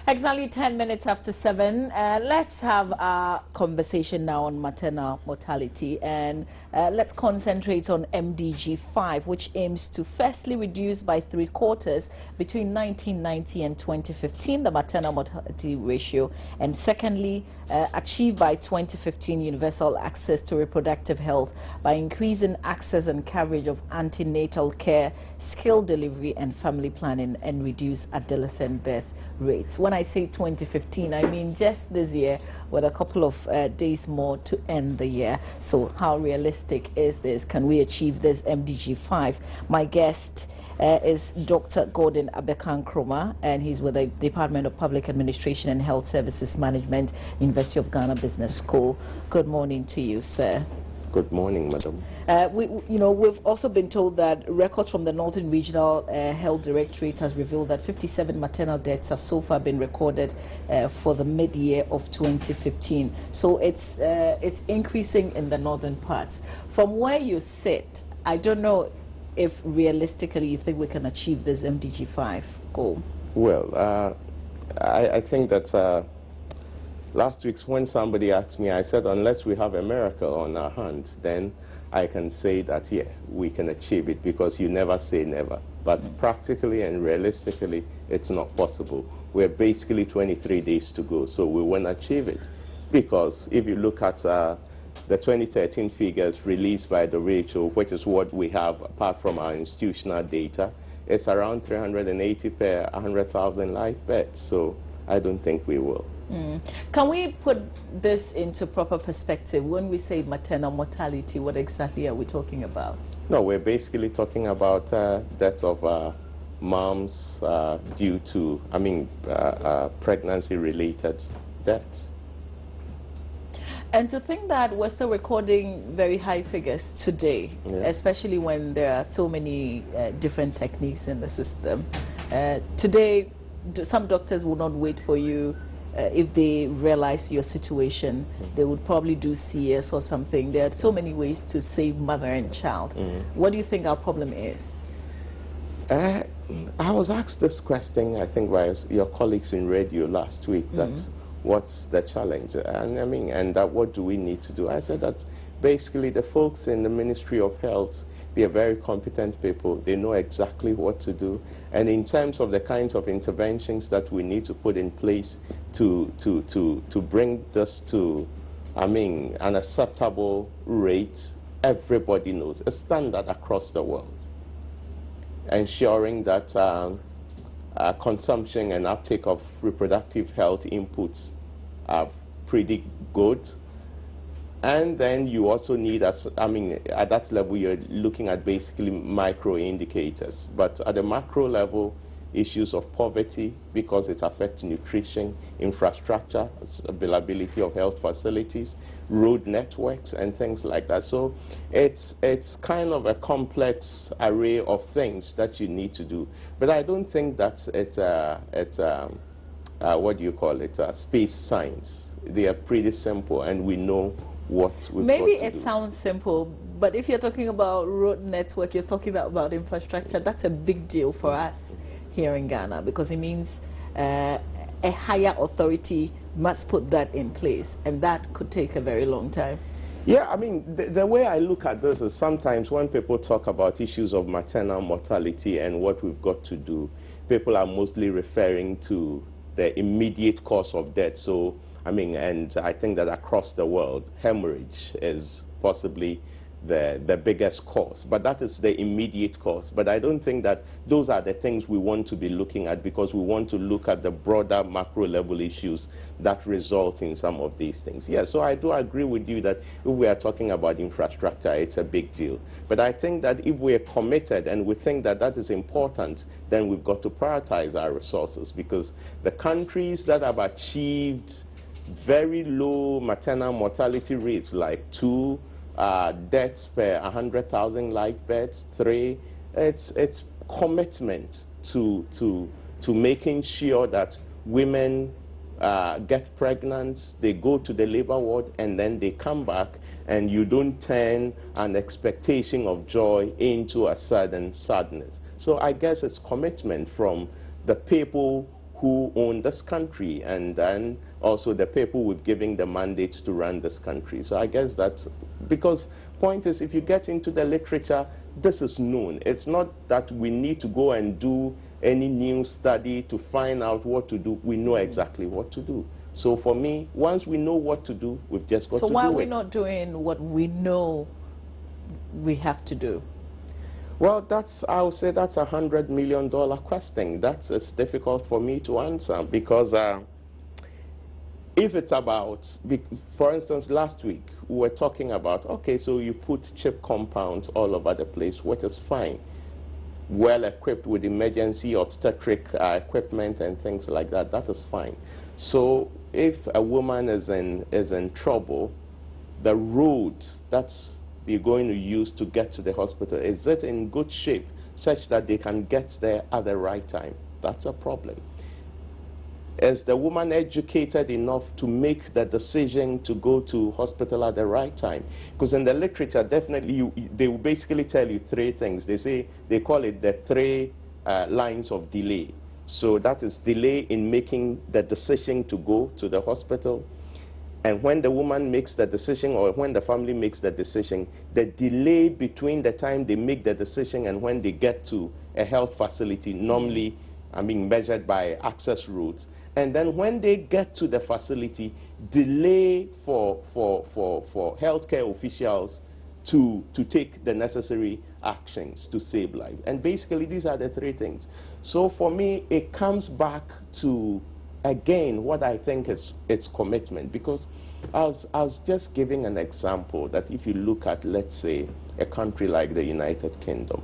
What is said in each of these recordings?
Exactly 10 minutes after 7. Let's have a conversation now on maternal mortality, and let's concentrate on MDG 5, which aims to firstly reduce by 3/4 between 1990 and 2015 the maternal mortality ratio, and secondly achieve by 2015 universal access to reproductive health by increasing access and coverage of antenatal care, skilled delivery and family planning, and reduce adolescent birth rates. When I say 2015, I mean just this year, with a couple of days more to end the year. So how realistic is this? Can we achieve this MDG 5? My guest is Dr. Gordon Abekan-Kroma, and he's with the Department of Public Administration and Health Services Management, University of Ghana Business School. Good morning to you, sir. Good morning, madam. We've also been told that records from the Northern Regional Health Directorate has revealed that 57 maternal deaths have so far been recorded for the mid-year of 2015. So it's increasing in the northern parts. From where you sit, I don't know if realistically you think we can achieve this MDG 5 goal. Well, I think that last week when somebody asked me, I said, unless we have a miracle on our hands, then I can say that, yeah, we can achieve it, because you never say never. But practically and realistically, it's not possible. We're basically 23 days to go, so we won't achieve it. Because if you look at the 2013 figures released by the WHO, which is what we have apart from our institutional data, it's around 380 per 100,000 live births. So I don't think we will. Can we put this into proper perspective? When we say maternal mortality, what exactly are we talking about? No, we're basically talking about death of moms due to, pregnancy-related deaths. And to think that we're still recording very high figures today, especially when there are so many different techniques in the system. Today, some doctors will not wait for you. If they realize your situation, they would probably do CS or something. There are so many ways to save mother and child. What do you think our problem is? I was asked this question, I think, by your colleagues in radio last week, that what's the challenge? And that what do we need to do? I said that basically the folks in the Ministry of Health, they are very competent people. They know exactly what to do. And in terms of the kinds of interventions that we need to put in place to bring this to, an acceptable rate, everybody knows, a standard across the world. Ensuring that consumption and uptake of reproductive health inputs are pretty good. And then you also need, at that level, you're looking at basically micro indicators. But at the macro level, issues of poverty, because it affects nutrition, infrastructure, availability of health facilities, road networks, and things like that. So it's kind of a complex array of things that you need to do. But I don't think that it's what do you call it, space science. They are pretty simple, and we know what we've Maybe got to it do. Sounds simple, but if you're talking about road network, you're talking about infrastructure, that's a big deal for us here in Ghana, because it means a higher authority must put that in place, and that could take a very long time. Yeah, the way I look at this is sometimes when people talk about issues of maternal mortality and what we've got to do, people are mostly referring to the immediate cause of death. So, and I think that across the world, hemorrhage is possibly the biggest cause, but that is the immediate cause. But I don't think that those are the things we want to be looking at, because we want to look at the broader macro level issues that result in some of these things. Yeah, so I do agree with you that if we are talking about infrastructure, it's a big deal. But I think that if we are committed and we think that that is important, then we've got to prioritize our resources, because the countries that have achieved very low maternal mortality rates, like 2 deaths per 100,000 live births, 3, it's commitment to making sure that women get pregnant, they go to the labor ward, and then they come back, and you don't turn an expectation of joy into a sudden sadness. So I guess it's commitment from the people who own this country, and then also the people we've given the mandate to run this country. So I guess that's, because point is, if you get into the literature, this is known. It's not that we need to go and do any new study to find out what to do. We know exactly what to do. So for me, once we know what to do, we've just got to do it. So why are we not doing what we know we have to do? Well, I would say that's $100 million question. It's difficult for me to answer, because if it's about, for instance, last week we were talking about, okay, so you put chip compounds all over the place, which is fine, well equipped with emergency obstetric equipment and things like that, that is fine. So if a woman is in trouble, the road that's you're going to use to get to the hospital, is it in good shape such that they can get there at the right time? That's a problem. Is the woman educated enough to make the decision to go to hospital at the right time? Because in the literature, definitely, they will basically tell you three things. They call it the three lines of delay. So that is delay in making the decision to go to the hospital. And when the woman makes the decision, or when the family makes the decision, the delay between the time they make the decision and when they get to a health facility, normally, measured by access routes. And then when they get to the facility, delay for healthcare officials to take the necessary actions to save life. And basically, these are the three things. So for me, it comes back to, again, what I think is its commitment. Because I was just giving an example that if you look at, let's say, a country like the United Kingdom,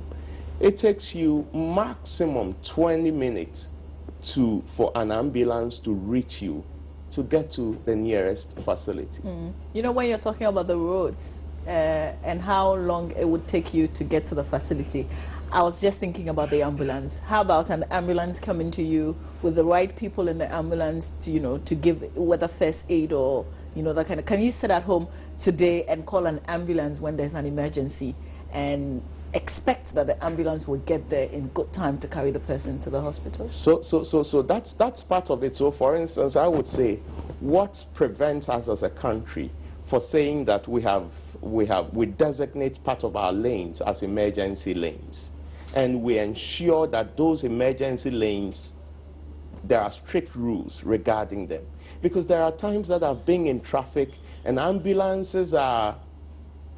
it takes you maximum 20 minutes for an ambulance to reach you to get to the nearest facility. You know, when you're talking about the roads and how long it would take you to get to the facility, I was just thinking about the ambulance. How about an ambulance coming to you with the right people in the ambulance to, you know, to give whether first aid or, you know, that kind of, can you sit at home today and call an ambulance when there's an emergency and expect that the ambulance will get there in good time to carry the person to the hospital? So that's part of it. So for instance, I would say what prevents us as a country for saying that we designate part of our lanes as emergency lanes, and we ensure that those emergency lanes, there are strict rules regarding them. Because there are times that I've been in traffic and ambulances are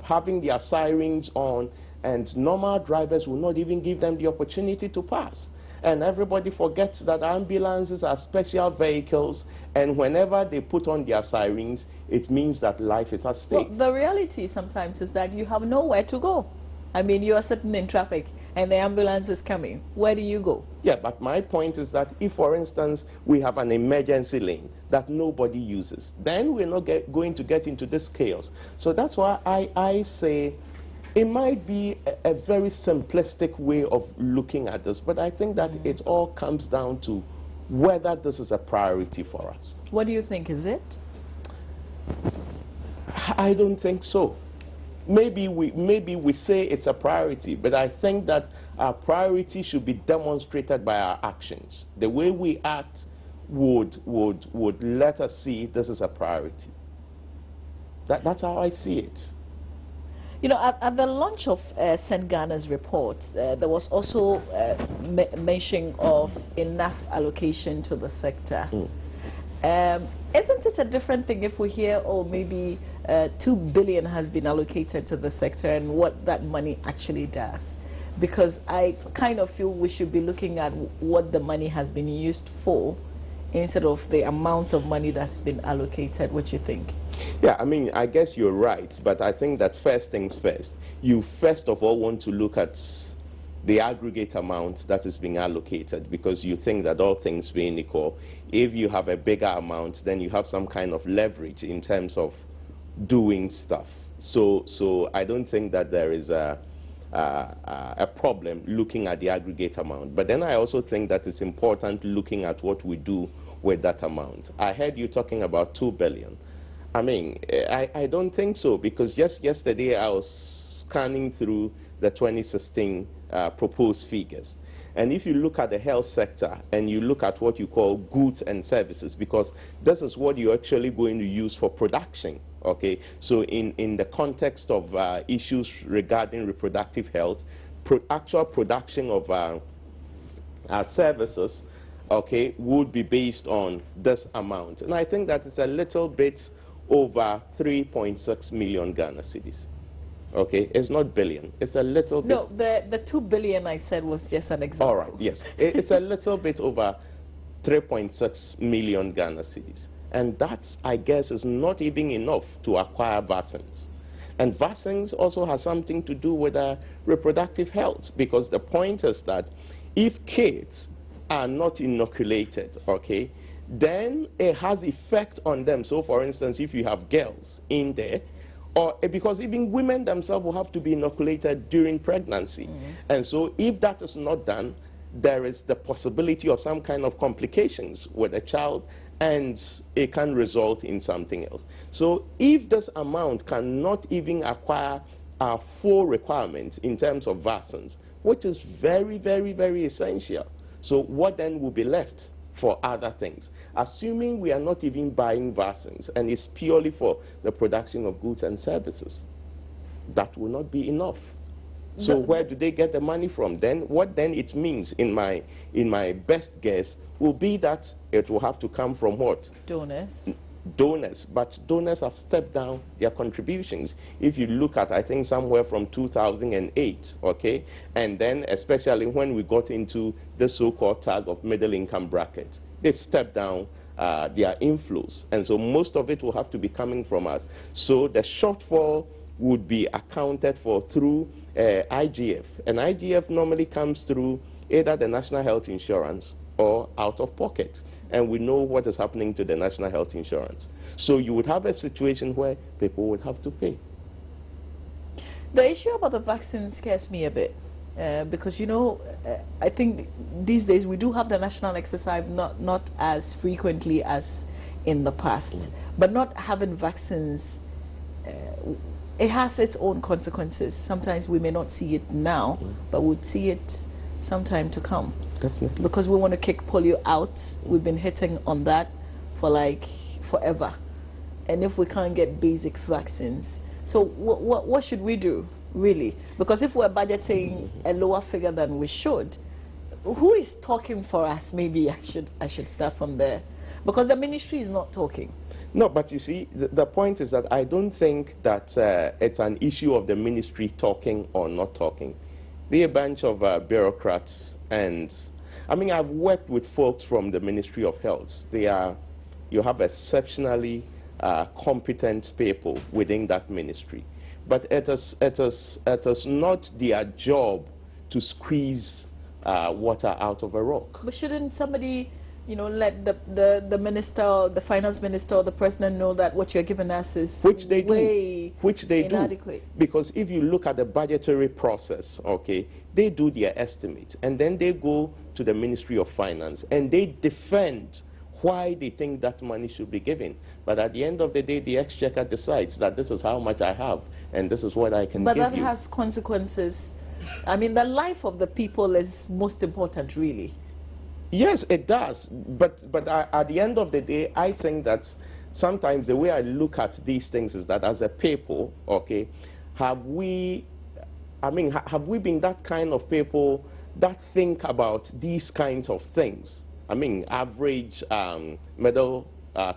having their sirens on, and normal drivers will not even give them the opportunity to pass. And everybody forgets that ambulances are special vehicles, and whenever they put on their sirens, it means that life is at stake. Well, the reality sometimes is that you have nowhere to go. I mean, you are sitting in traffic and the ambulance is coming. Where do you go? Yeah, but my point is that if, for instance, we have an emergency lane that nobody uses, then we're not going to get into this chaos. So that's why I say it might be a very simplistic way of looking at this, but I think that it all comes down to whether this is a priority for us. What do you think, is it? I don't think so. Maybe we say it's a priority, but I think that our priority should be demonstrated by our actions. The way we act would let us see this is a priority. That's how I see it. You know, at the launch of St. Ghana's report, there was also mention of enough allocation to the sector. Isn't it a different thing if we hear, oh, maybe 2 billion has been allocated to the sector and what that money actually does? Because I kind of feel we should be looking at what the money has been used for instead of the amount of money that's been allocated. What do you think? Yeah, I mean, I guess you're right, but I think that first things first, you first of all want to look at the aggregate amount that is being allocated, because you think that all things being equal, if you have a bigger amount, then you have some kind of leverage in terms of doing stuff. So I don't think that there is a problem looking at the aggregate amount. But then I also think that it's important looking at what we do with that amount. I heard you talking about 2 billion. I mean, I don't think so, because just yesterday I was scanning through the 2016 proposed figures. And if you look at the health sector and you look at what you call goods and services, because this is what you're actually going to use for production, okay? So in the context of issues regarding reproductive health, actual production of services, okay, would be based on this amount. And I think that is a little bit over 3.6 million Ghana cedis. Okay, it's not billion, it's a little bit. No, the 2 billion I said was just an example. All right, yes. It's a little bit over 3.6 million Ghana cedis. And that, I guess, is not even enough to acquire vaccines. And vaccines also has something to do with reproductive health, because the point is that if kids are not inoculated, okay, then it has effect on them. So, for instance, if you have girls in there, or because even women themselves will have to be inoculated during pregnancy. And so if that is not done, there is the possibility of some kind of complications with a child, and it can result in something else. So if this amount cannot even acquire our full requirement in terms of vaccines, which is very, very, very essential, so what then will be left for other things? Assuming we are not even buying vaccines and it's purely for the production of goods and services, that will not be enough. So where do they get the money from? Then what then it means, in my best guess, will be that it will have to come from what? Donors. Donors, but donors have stepped down their contributions. If you look at, I think, somewhere from 2008, okay, and then especially when we got into the so-called tag of middle income bracket, they've stepped down their inflows, and so most of it will have to be coming from us. So the shortfall would be accounted for through IGF, and IGF normally comes through either the National Health Insurance or out of pocket. And we know what is happening to the National Health Insurance. So you would have a situation where people would have to pay. The issue about the vaccine scares me a bit, because, you know, I think these days we do have the national exercise, not as frequently as in the past. But not having vaccines, it has its own consequences. Sometimes we may not see it now, but we'll see it sometime to come. Definitely. Because we want to kick polio out. We've been hitting on that for like forever. And if we can't get basic vaccines, so what should we do, really? Because if we're budgeting a lower figure than we should, who is talking for us? Maybe I should start from there. Because the ministry is not talking. No, but you see, the point is that I don't think that it's an issue of the ministry talking or not talking. They're a bunch of bureaucrats, and I mean, I've worked with folks from the Ministry of Health. You have exceptionally competent people within that ministry, but it is not their job to squeeze water out of a rock. But shouldn't somebody, you know, let the minister, the finance minister, or the president know that what you're giving us is way inadequate? Because if you look at the budgetary process, okay, they do their estimate, and then they go to the Ministry of Finance, and they defend why they think that money should be given. But at the end of the day, the Exchequer decides that this is how much I have, and this is what I can give you. But that has consequences. I mean, the life of the people is most important, really. Yes, it does. But at the end of the day, I think that sometimes the way I look at these things is that as a people, okay, have we been that kind of people that think about these kinds of things? I mean, average middle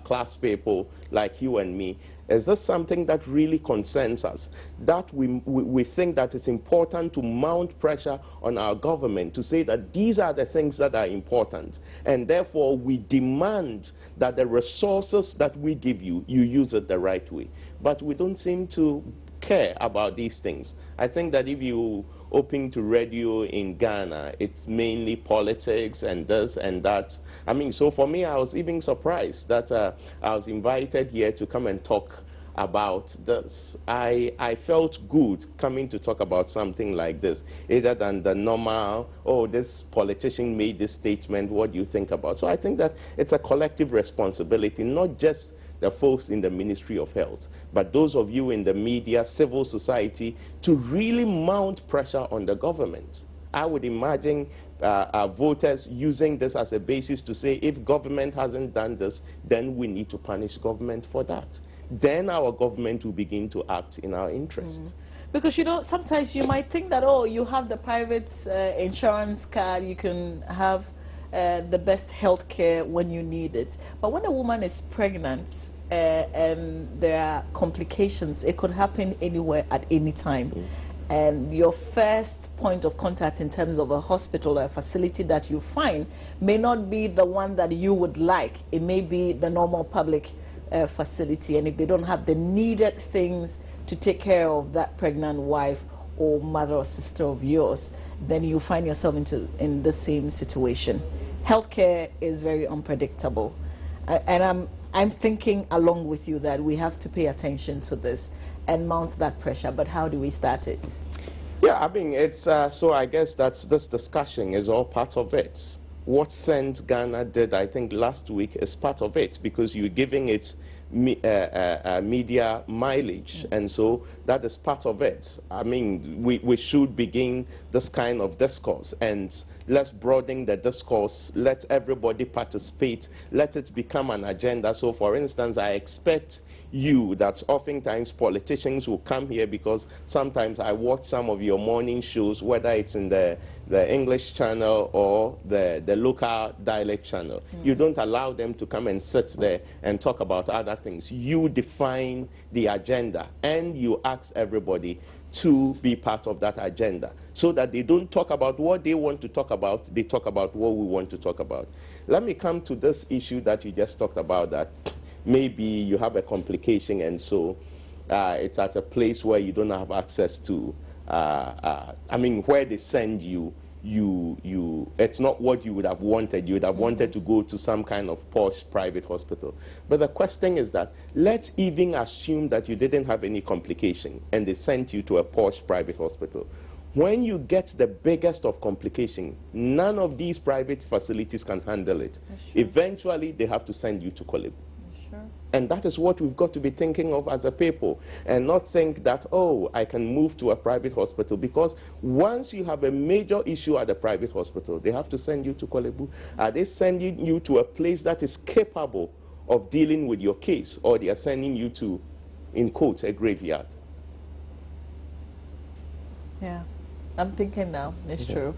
class people like you and me, is this something that really concerns us? That we think that it's important to mount pressure on our government to say that these are the things that are important, and therefore we demand that the resources that we give you, you use it the right way. But we don't seem to care about these things. I think that if you open to radio in Ghana, it's mainly politics and this and that. I mean, so for me, I was even surprised that I was invited here to come and talk about this. I felt good coming to talk about something like this, rather than the normal, oh, this politician made this statement, what do you think about? So I think that it's a collective responsibility, not just the folks in the Ministry of Health, but those of you in the media, civil society, to really mount pressure on the government. I would imagine voters using this as a basis to say, if government hasn't done this, then we need to punish government for that. Then our government will begin to act in our interest. Because, you know, sometimes you might think that, oh, you have the private insurance card, you can have the best health care when you need it. But when a woman is pregnant and there are complications, it could happen anywhere at any time. And your first point of contact in terms of a hospital or a facility that you find may not be the one that you would like. It may be the normal public facility. And if they don't have the needed things to take care of that pregnant wife or mother or sister of yours, then you find yourself in the same situation. Healthcare is very unpredictable. And I'm thinking along with you that we have to pay attention to this and mount that pressure. But how do we start it? Yeah, I mean, it's so I guess that's this discussion is all part of it. What Sent Ghana did, I think, last week is part of it, because you're giving it media mileage, and so that is part of it. I mean, we should begin this kind of discourse, and let's broaden the discourse, let everybody participate, let it become an agenda. So, for instance, I expect that oftentimes politicians will come here, because sometimes I watch some of your morning shows, whether it's in the English channel or the local dialect channel. You don't allow them to come and sit there and talk about other things. You define the agenda and you ask everybody to be part of that agenda, so that they don't talk about what they want to talk about, they talk about what we want to talk about. Let me come to this issue that you just talked about, that maybe you have a complication, and so it's at a place where you don't have access to, I mean, where they send you, it's not what you would have wanted. You would have wanted to go to some kind of posh private hospital. But the question is that, let's even assume that you didn't have any complication and they sent you to a posh private hospital. When you get the biggest of complication, none of these private facilities can handle it. Eventually, they have to send you to Korle Bu. And that is what we've got to be thinking of as a people, and not think that, oh, I can move to a private hospital, because once you have a major issue at a private hospital, they have to send you to Korle Bu. Are they sending you to a place that is capable of dealing with your case, or they are sending you to, in quotes, a graveyard? Yeah. I'm thinking now, it's true.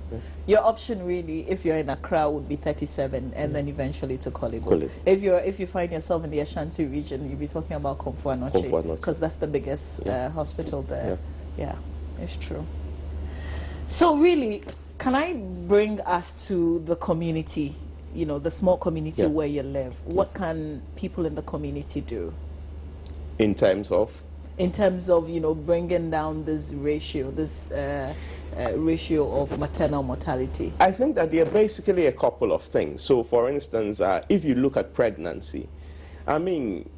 Your option really, if you're in Accra, would be 37 and then eventually to Korle Bu. If you find yourself in the Ashanti region, you'll be talking about Komfo Anokye, because that's the biggest hospital there. Yeah, it's true. So really, can I bring us to the community, you know, the small community where you live? What can people in the community do? In terms of? In terms of, you know, bringing down this ratio, ratio of maternal mortality? I think that there are basically a couple of things. So, for instance, if you look at pregnancy, I mean,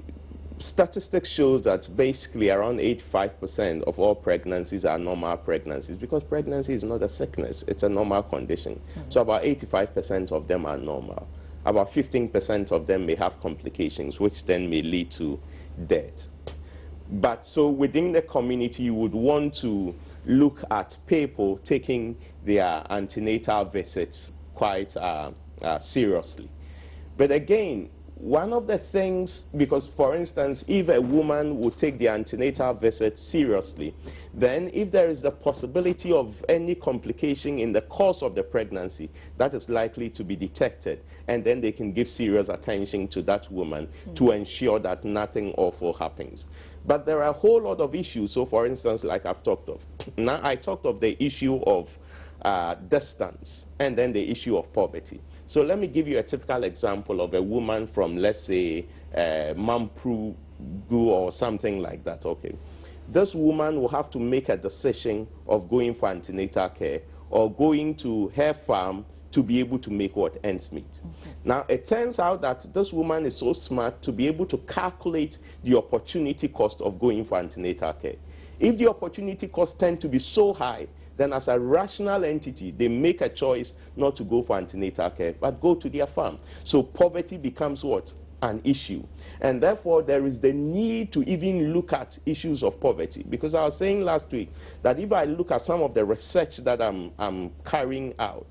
statistics show that basically around 85% of all pregnancies are normal pregnancies, because pregnancy is not a sickness, it's a normal condition. So about 85% of them are normal. About 15% of them may have complications, which then may lead to death. But so within the community, you would want to look at people taking their antenatal visits quite seriously. But again, one of the things, because for instance, if a woman would take the antenatal visit seriously, then if there is the possibility of any complication in the course of the pregnancy, that is likely to be detected, and then they can give serious attention to that woman to ensure that nothing awful happens. But there are a whole lot of issues. So for instance, like I've talked of, now I talked of the issue of distance, and then the issue of poverty. So let me give you a typical example of a woman from, let's say, Mamprugu or something like that, okay? This woman will have to make a decision of going for antenatal care or going to her farm to be able to make what ends meet. Now, it turns out that this woman is so smart to be able to calculate the opportunity cost of going for antenatal care. If the opportunity costs tend to be so high, then as a rational entity, they make a choice not to go for antenatal care, but go to their farm. So poverty becomes what? an issue. And therefore, there is the need to even look at issues of poverty. Because I was saying last week that if I look at some of the research that I'm carrying out,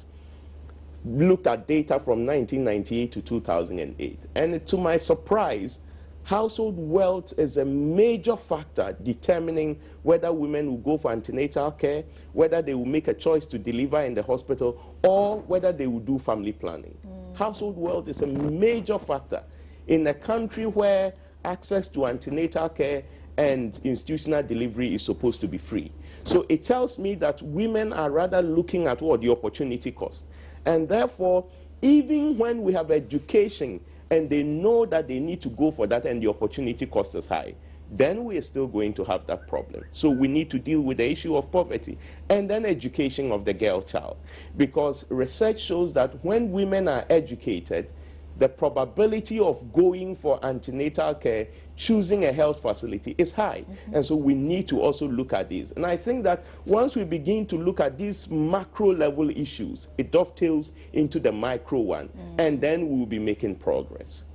looked at data from 1998 to 2008, and to my surprise, household wealth is a major factor determining whether women will go for antenatal care, whether they will make a choice to deliver in the hospital, or whether they will do family planning. Household wealth is a major factor in a country where access to antenatal care and institutional delivery is supposed to be free. So it tells me that women are rather looking at what the opportunity cost. And therefore, even when we have education and they know that they need to go for that and the opportunity cost is high, then we are still going to have that problem. So we need to deal with the issue of poverty and then education of the girl child. Because research shows that when women are educated, the probability of going for antenatal care, choosing a health facility is high. And so we need to also look at these. And I think that once we begin to look at these macro level issues, it dovetails into the micro one, and then we will be making progress.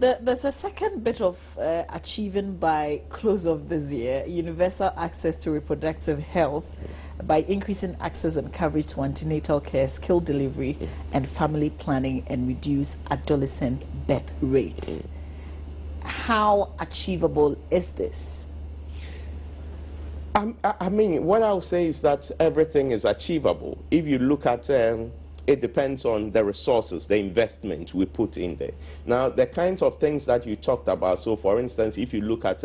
There's a second bit of achieving by close of this year, universal access to reproductive health by increasing access and coverage to antenatal care, skilled delivery, and family planning, and reduce adolescent birth rates. How achievable is this? I mean, what I would say is that everything is achievable. If you look at it depends on the resources, the investment we put in there. Now, the kinds of things that you talked about, so for instance, if you look at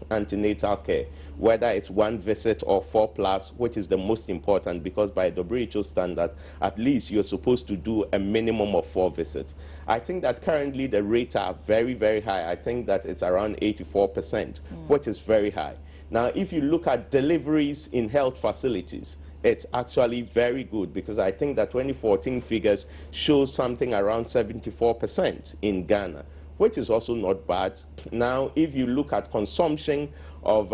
antenatal care, whether it's 1 visit or 4+, which is the most important, because by WHO standard, at least you're supposed to do a minimum of 4 visits. I think that currently the rates are very, very high. I think that it's around 84%, which is very high. Now, if you look at deliveries in health facilities, it's actually very good, because I think that 2014 figures show something around 74% in Ghana, which is also not bad. Now, if you look at consumption of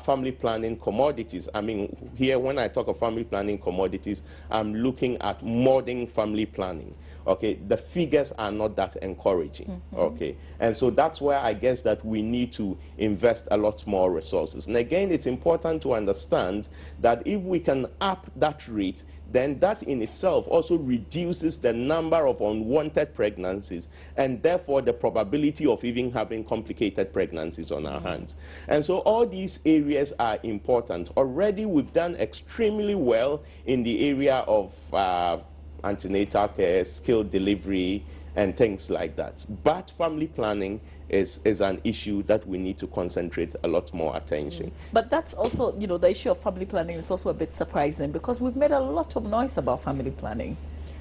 family planning commodities, I mean, here when I talk of family planning commodities, I'm looking at modern family planning. Okay, the figures are not that encouraging. Okay, and so that's where I guess that we need to invest a lot more resources. And again, it's important to understand that if we can up that rate, then that in itself also reduces the number of unwanted pregnancies and therefore the probability of even having complicated pregnancies on our hands. And so all these areas are important. Already we've done extremely well in the area of antenatal care, skilled delivery, and things like that. But family planning is an issue that we need to concentrate a lot more attention. But that's also, you know, the issue of family planning is also a bit surprising, because we've made a lot of noise about family planning.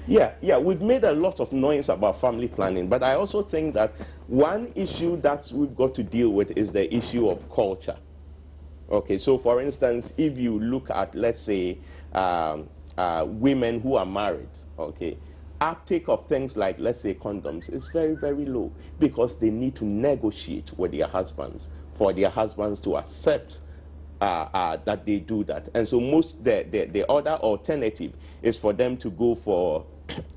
Yeah, we've made a lot of noise about family planning, but I also think that one issue that we've got to deal with is the issue of culture. Okay, so for instance, if you look at, let's say, women who are married, okay, uptake of things like, let's say, condoms is very, very low, because they need to negotiate with their husbands for their husbands to accept that they do that. And so the other alternative is for them to go for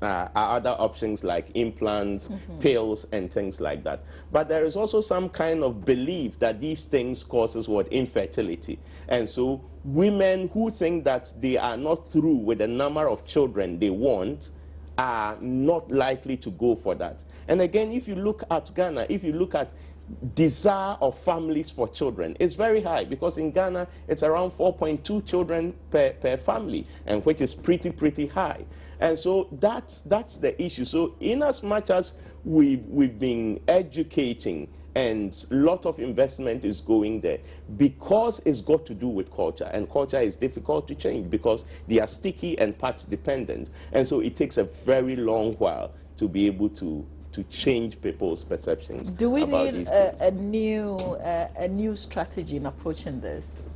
other options like implants, pills, and things like that. But there is also some kind of belief that these things causes what? Infertility. And so women who think that they are not through with the number of children they want are not likely to go for that. And again, if you look at Ghana, if you look at desire of families for children, it's very high, because in Ghana it's around 4.2 children per family, and which is pretty high. And so that's the issue. So in as much as we've been educating and a lot of investment is going there, because it's got to do with culture, and culture is difficult to change because they are sticky and part dependent, and so it takes a very long while to be able to change people's perceptions. Do we about need these things. a new strategy in approaching this?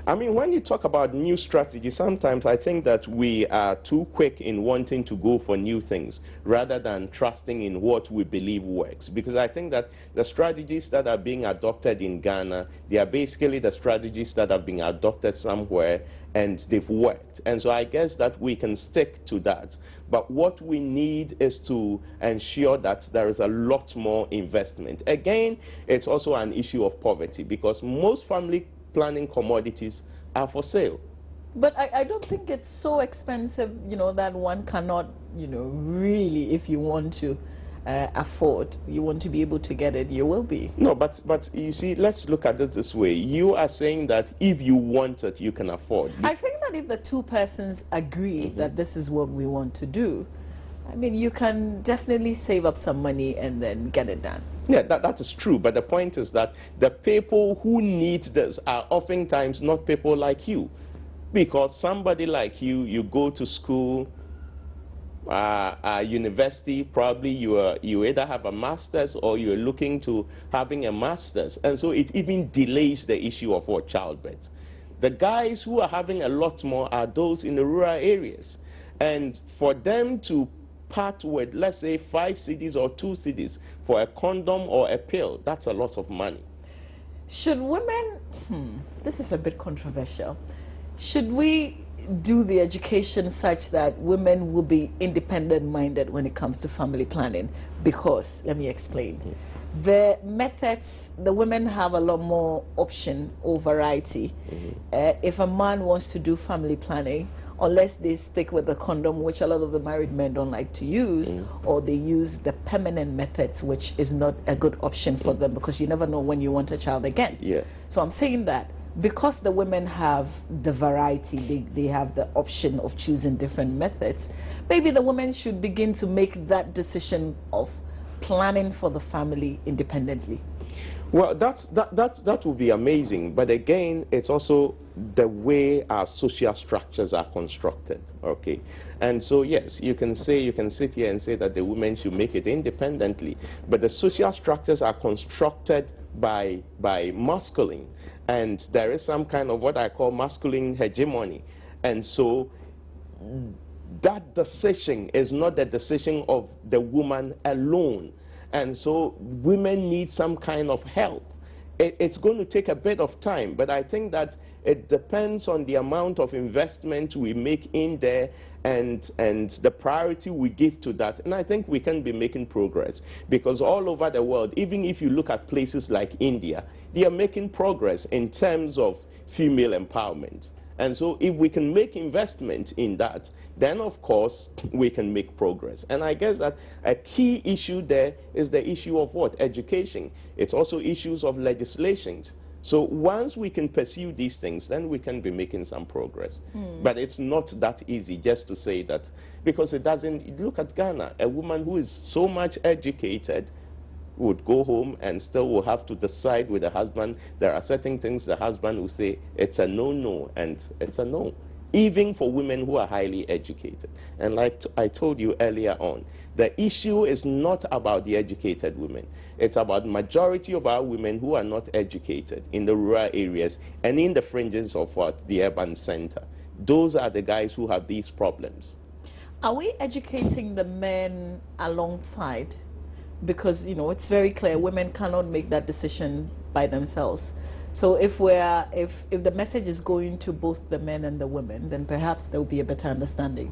I mean, when you talk about new strategy, sometimes I think that we are too quick in wanting to go for new things rather than trusting in what we believe works. Because I think that the strategies that are being adopted in Ghana, they are basically the strategies that have been adopted somewhere and they've worked. And so I guess that we can stick to that. But what we need is to ensure that there is a lot more investment. Again, it's also an issue of poverty because most family planning commodities are for sale. But I don't think it's so expensive, that one cannot, really, if you want to afford, you want to be able to get it, you will be. No, but you see, let's look at it this way. You are saying that if you want it, you can afford. I think that if the two persons agree that this is what we want to do, I mean, you can definitely save up some money and then get it done. Yeah, that is true. But the point is that the people who need this are oftentimes not people like you. Because somebody like you, you go to school, university, probably you either have a master's or you're looking to having a master's. And so it even delays the issue of what childbirth. The guys who are having a lot more are those in the rural areas. And for them to part with, let's say, 5 cedis or 2 cedis for a condom or a pill, that's a lot of money. Should women, this is a bit controversial, should we do the education such that women will be independent-minded when it comes to family planning? Because, let me explain. The methods, the women have a lot more option or variety. If a man wants to do family planning, unless they stick with the condom, which a lot of the married men don't like to use, or they use the permanent methods, which is not a good option for them because you never know when you want a child again. Yeah. So I'm saying that because the women have the variety, they have the option of choosing different methods, maybe the women should begin to make that decision of planning for the family independently. Well, that would be amazing. But again, it's also the way our social structures are constructed, okay? And so, yes, you can sit here and say that the women should make it independently, but the social structures are constructed by masculine, and there is some kind of what I call masculine hegemony. And so that decision is not the decision of the woman alone. And so women need some kind of help. It's going to take a bit of time, but I think that it depends on the amount of investment we make in there and the priority we give to that. And I think we can be making progress because all over the world, even if you look at places like India, they are making progress in terms of female empowerment. And so if we can make investment in that, then of course we can make progress. And I guess that a key issue there is the issue of what? Education. It's also issues of legislations. So once we can pursue these things, then we can be making some progress. But it's not that easy just to say that, because it doesn't, look at Ghana, a woman who is so much educated would go home and still will have to decide with the husband. There are certain things the husband will say, it's a no, and it's a no. Even for women who are highly educated. And like I told you earlier on, the issue is not about the educated women. It's about the majority of our women who are not educated in the rural areas and in the fringes of what? The urban center. Those are the guys who have these problems. Are we educating the men alongside? Because, it's very clear women cannot make that decision by themselves. So if the message is going to both the men and the women, then perhaps there will be a better understanding.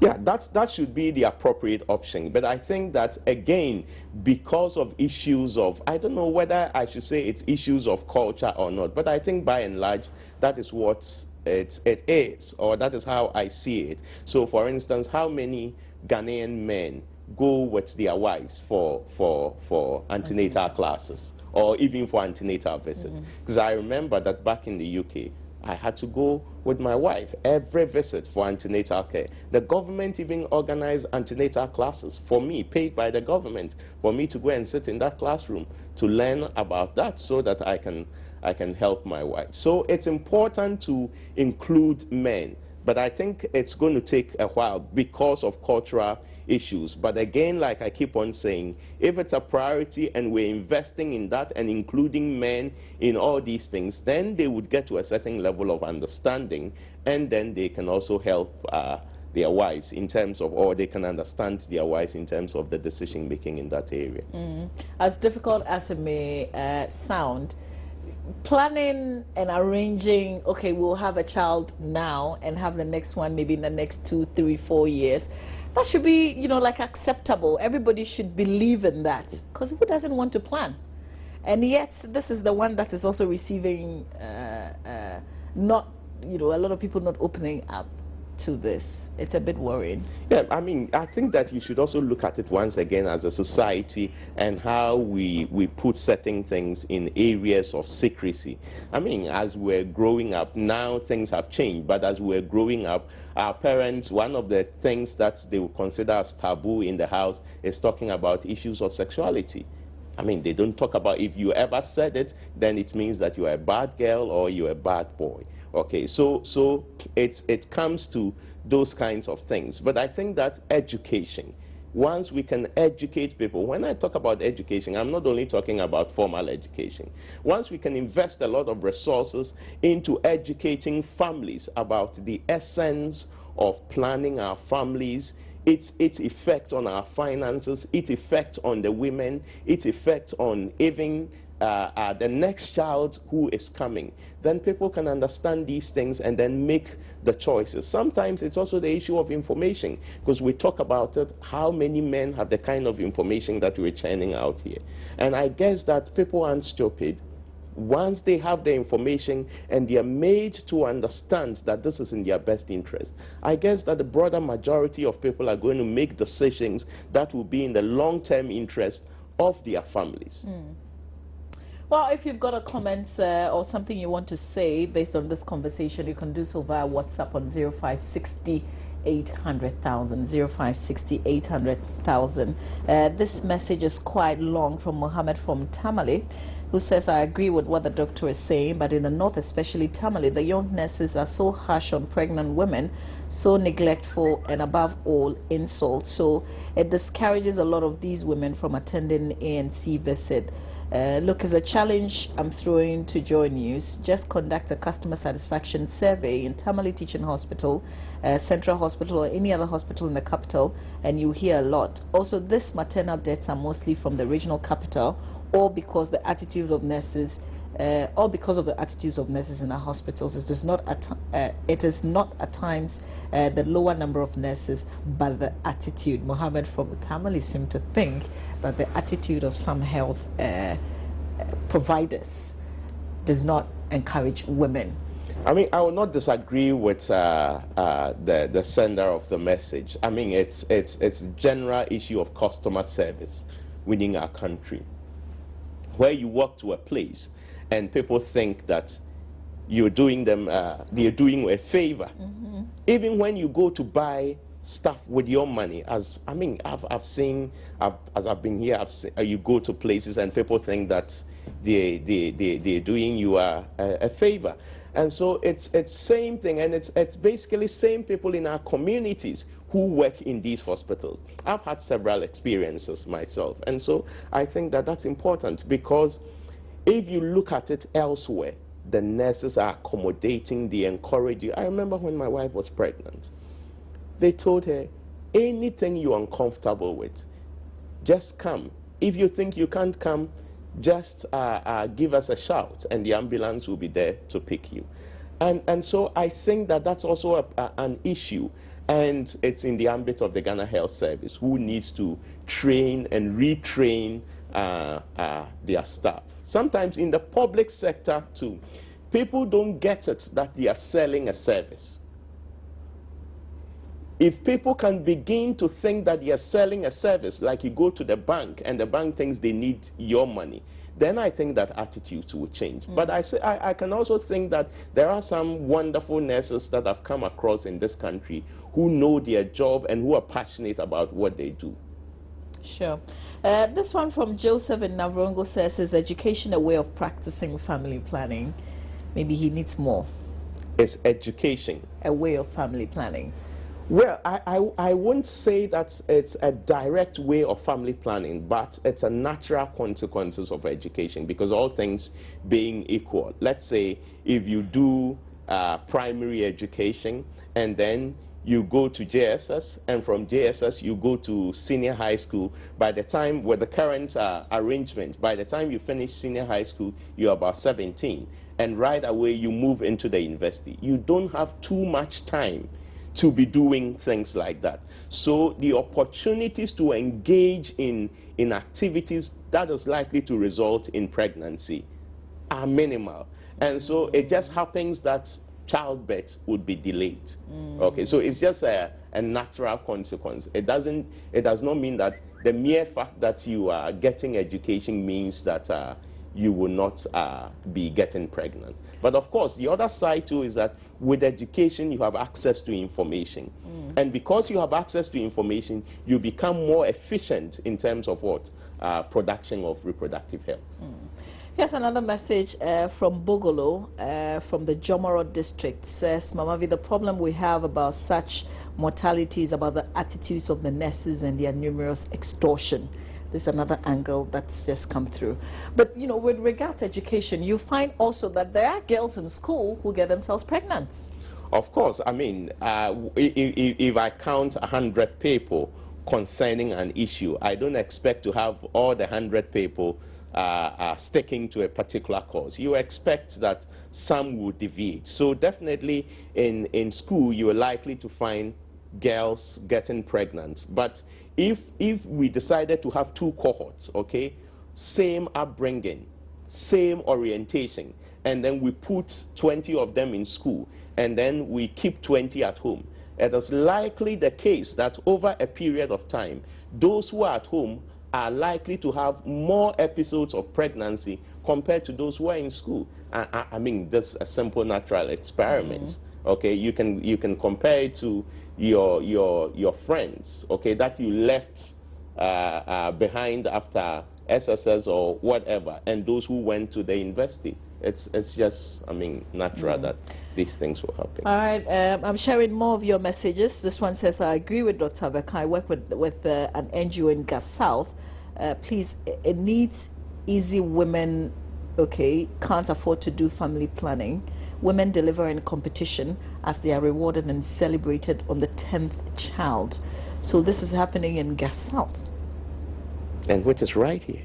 Yeah, that should be the appropriate option. But I think that, again, because of issues of, I don't know whether I should say it's issues of culture or not, but I think by and large, that is what it is, or that is how I see it. So, for instance, how many Ghanaian men go with their wives for antenatal classes or even for antenatal visits? Because I remember that back in the UK, I had to go with my wife every visit for antenatal care. The government even organized antenatal classes for me, paid by the government, for me to go and sit in that classroom to learn about that so that I can help my wife. So it's important to include men, but I think it's going to take a while because of cultural issues. But again, like I keep on saying, if it's a priority and we're investing in that and including men in all these things, then they would get to a certain level of understanding, and then they can also help their wives in terms of, or they can understand their wives in terms of the decision making in that area. As difficult as it may sound, planning and arranging, okay, we'll have a child now and have the next one maybe in the next 2, 3, 4 years, that should be, you know, like acceptable. Everybody should believe in that, because who doesn't want to plan? And yet this is the one that is also receiving not, you know, a lot of people not opening up to this. It's a bit worrying. Yeah, I mean, I think that you should also look at it once again as a society and how we put certain things in areas of secrecy. I mean, as we're growing up, now things have changed, but as we're growing up, our parents, one of the things that they would consider as taboo in the house is talking about issues of sexuality. I mean, they don't talk about, if you ever said it, then it means that you're a bad girl or you're a bad boy. Okay, so it comes to those kinds of things. But I think that education, once we can educate people, when I talk about education, I'm not only talking about formal education. Once we can invest a lot of resources into educating families about the essence of planning our families, its effect on our finances, its effect on the women, its effect on even the next child who is coming, then people can understand these things and then make the choices. Sometimes it's also the issue of information, because we talk about it, how many men have the kind of information that we're churning out here. And I guess that people aren't stupid. Once they have the information and they are made to understand that this is in their best interest, I guess that the broader majority of people are going to make decisions that will be in the long-term interest of their families. Well, if you've got a comment or something you want to say based on this conversation, you can do so via WhatsApp on 0560 800,000 0560 800,000. This message is quite long from Mohammed from Tamale, who says, I agree with what the doctor is saying, but in the north, especially Tamale, the young nurses are so harsh on pregnant women, so neglectful, and above all, insult. So it discourages a lot of these women from attending ANC visit. Look, as a challenge I'm throwing to Joy News, just conduct a customer satisfaction survey in Tamale Teaching Hospital, Central Hospital, or any other hospital in the capital, and you hear a lot. Also, these maternal deaths are mostly from the regional capital, or because the attitude of nurses, or because of the attitudes of nurses in our hospitals. It is not at times the lower number of nurses, but the attitude. Mohammed from Tamale seemed to think that the attitude of some health providers does not encourage women. I mean, I will not disagree with the sender of the message. I mean, it's a general issue of customer service within our country, where you walk to a place and people think that you're doing them, they're doing a favor. Even when you go to buy stuff with your money, as I mean, I've seen, as I've been here, you go to places and people think that they're doing you a favor. And so it's same thing, and it's basically same people in our communities who work in these hospitals. I've had several experiences myself, and so I think that that's important, because if you look at it elsewhere, the nurses are accommodating, they encourage you. I remember when my wife was pregnant, they told her, anything you're uncomfortable with, just come. If you think you can't come, just give us a shout and the ambulance will be there to pick you. And so I think that that's also an issue, and it's in the ambit of the Ghana Health Service, who needs to train and retrain their staff. Sometimes in the public sector too, people don't get it that they are selling a service. If people can begin to think that they are selling a service, like you go to the bank and the bank thinks they need your money, then I think that attitudes will change. But I can also think that there are some wonderful nurses that have come across in this country who know their job and who are passionate about what they do. Sure. This one from Joseph in Navrongo says, is education a way of practicing family planning? Maybe he needs more. It's education. A way of family planning. Well, I won't say that it's a direct way of family planning, but it's a natural consequences of education, because all things being equal. Let's say if you do primary education and then you go to JSS, and from JSS you go to senior high school. By the time, with the current arrangement, by the time you finish senior high school, you're about 17. And right away you move into the university. You don't have too much time to be doing things like that. So the opportunities to engage in activities that is likely to result in pregnancy are minimal. And so it just happens that childbirth would be delayed. Okay, so it's just a natural consequence. It does not mean that the mere fact that you are getting education means that you will not be getting pregnant. But of course, the other side too is that with education, you have access to information. And because you have access to information, you become more efficient in terms of what? Production of reproductive health. Here's another message from Bogolo, from the Jomoro district. Says, Mamavi, the problem we have about such mortality is about the attitudes of the nurses and their numerous extortion. There's another angle that's just come through. But, you know, with regards to education, you find also that there are girls in school who get themselves pregnant. Of course, I mean, if I count 100 people concerning an issue, I don't expect to have all the 100 people sticking to a particular cause. You expect that some will deviate. So definitely in school, you are likely to find girls getting pregnant. But if we decided to have two cohorts, okay, same upbringing, same orientation, and then we put 20 of them in school, and then we keep 20 at home, it is likely the case that over a period of time, those who are at home are likely to have more episodes of pregnancy compared to those who are in school. I mean, that's a simple natural experiment. Okay, you can compare it to your friends, okay, that you left behind after SSS or whatever, and those who went to the university. It's just, I mean, natural that these things will happen. All right, I'm sharing more of your messages. This one says, I agree with Dr. Beka. I work with an NGO in Gas South. Please, it needs easy women, okay, can't afford to do family planning. Women deliver in competition as they are rewarded and celebrated on the 10th child. So this is happening in Gas South. And which is right here.